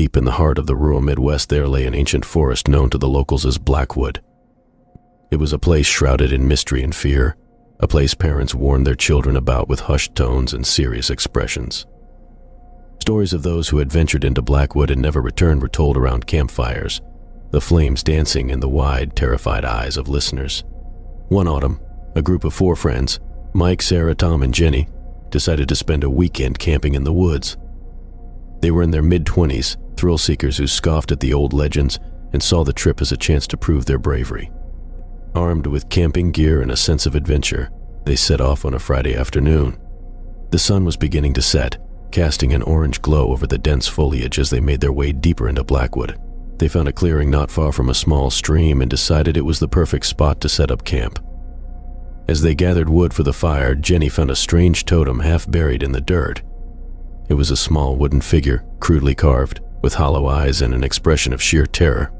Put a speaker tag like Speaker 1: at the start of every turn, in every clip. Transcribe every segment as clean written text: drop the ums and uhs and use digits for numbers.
Speaker 1: Deep in the heart of the rural Midwest there lay an ancient forest known to the locals as Blackwood. It was a place shrouded in mystery and fear, a place parents warned their children about with hushed tones and serious expressions. Stories of those who had ventured into Blackwood and never returned were told around campfires, the flames dancing in the wide, terrified eyes of listeners. One autumn, a group of 4 friends, Mike, Sarah, Tom, and Jenny, decided to spend a weekend camping in the woods. They were in their mid-20s, thrill-seekers who scoffed at the old legends and saw the trip as a chance to prove their bravery. Armed with camping gear and a sense of adventure, they set off on a Friday afternoon. The sun was beginning to set, casting an orange glow over the dense foliage as they made their way deeper into Blackwood. They found a clearing not far from a small stream and decided it was the perfect spot to set up camp. As they gathered wood for the fire, Jenny found a strange totem half buried in the dirt. It was a small wooden figure, crudely carved, with hollow eyes and an expression of sheer terror.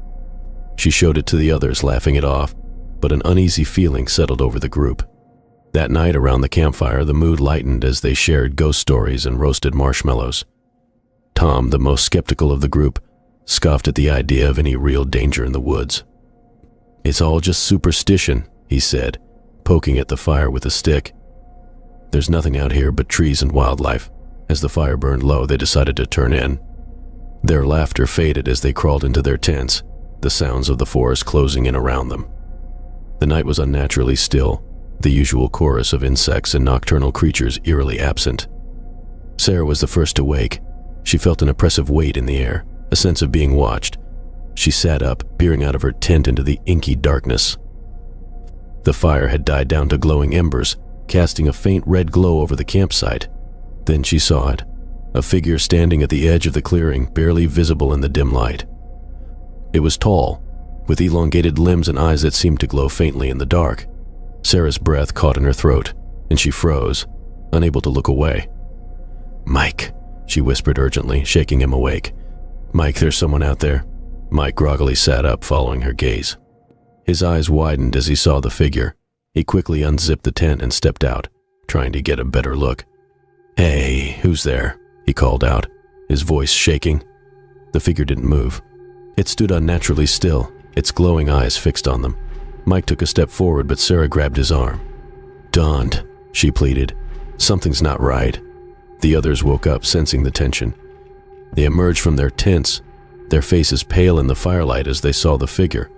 Speaker 1: She showed it to the others, laughing it off, but an uneasy feeling settled over the group. That night around the campfire, the mood lightened as they shared ghost stories and roasted marshmallows. Tom, the most skeptical of the group, scoffed at the idea of any real danger in the woods. "It's all just superstition," he said, poking at the fire with a stick. "There's nothing out here but trees and wildlife." As the fire burned low, they decided to turn in. Their laughter faded as they crawled into their tents, the sounds of the forest closing in around them. The night was unnaturally still, the usual chorus of insects and nocturnal creatures eerily absent. Sarah was the first to wake. She felt an oppressive weight in the air, a sense of being watched. She sat up, peering out of her tent into the inky darkness. The fire had died down to glowing embers, casting a faint red glow over the campsite. Then she saw it, a figure standing at the edge of the clearing, barely visible in the dim light. It was tall, with elongated limbs and eyes that seemed to glow faintly in the dark. Sarah's breath caught in her throat, and she froze, unable to look away. "Mike," she whispered urgently, shaking him awake. "Mike, there's someone out there." Mike groggily sat up, following her gaze. His eyes widened as he saw the figure. He quickly unzipped the tent and stepped out, trying to get a better look. "Hey, who's there?" he called out, his voice shaking. The figure didn't move. It stood unnaturally still, its glowing eyes fixed on them. Mike took a step forward, but Sarah grabbed his arm. "Don't," she pleaded. "Something's not right." The others woke up, sensing the tension. They emerged from their tents, their faces pale in the firelight as they saw the figure.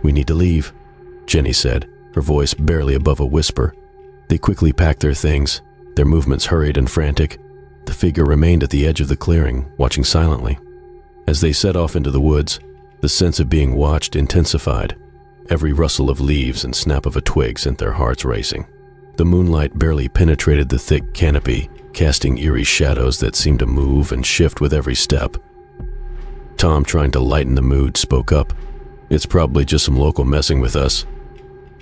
Speaker 1: "We need to leave," Jenny said, her voice barely above a whisper. They quickly packed their things, their movements hurried and frantic. The figure remained at the edge of the clearing, watching silently. As they set off into the woods, the sense of being watched intensified. Every rustle of leaves and snap of a twig sent their hearts racing. The moonlight barely penetrated the thick canopy, casting eerie shadows that seemed to move and shift with every step. Tom, trying to lighten the mood, spoke up. "It's probably just some local messing with us."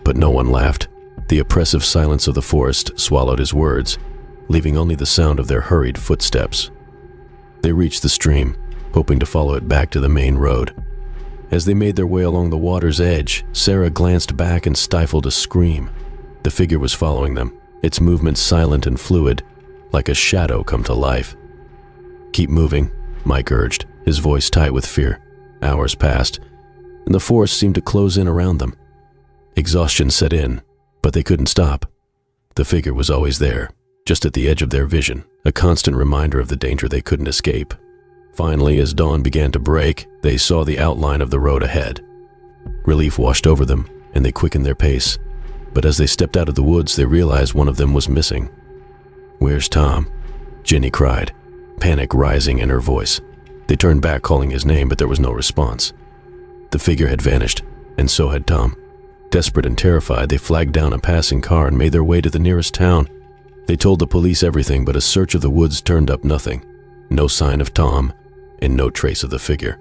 Speaker 1: But no one laughed. The oppressive silence of the forest swallowed his words, leaving only the sound of their hurried footsteps. They reached the stream, hoping to follow it back to the main road. As they made their way along the water's edge, Sarah glanced back and stifled a scream. The figure was following them, its movements silent and fluid, like a shadow come to life. "Keep moving," Mike urged, his voice tight with fear. Hours passed, and the forest seemed to close in around them. Exhaustion set in, but they couldn't stop. The figure was always there, just at the edge of their vision, a constant reminder of the danger they couldn't escape. Finally, as dawn began to break, they saw the outline of the road ahead. Relief washed over them, and they quickened their pace. But as they stepped out of the woods, they realized one of them was missing. "Where's Tom?" Jenny cried, panic rising in her voice. They turned back, calling his name, but there was no response. The figure had vanished, and so had Tom. Desperate and terrified, they flagged down a passing car and made their way to the nearest town. They told the police everything, but a search of the woods turned up nothing. No sign of Tom, and no trace of the figure.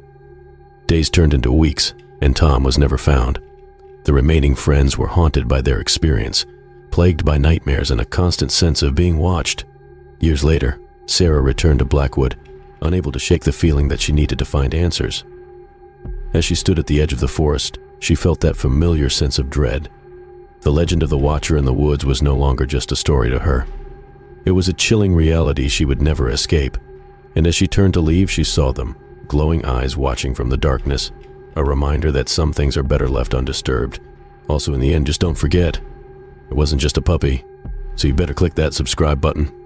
Speaker 1: Days turned into weeks, and Tom was never found. The remaining friends were haunted by their experience, plagued by nightmares and a constant sense of being watched. Years later, Sarah returned to Blackwood, unable to shake the feeling that she needed to find answers. As she stood at the edge of the forest, she felt that familiar sense of dread. The legend of the Watcher in the woods was no longer just a story to her. It was a chilling reality she would never escape, and as she turned to leave, she saw them, glowing eyes watching from the darkness, a reminder that some things are better left undisturbed. Also, in the end, just don't forget, it wasn't just a puppy, so you better click that subscribe button.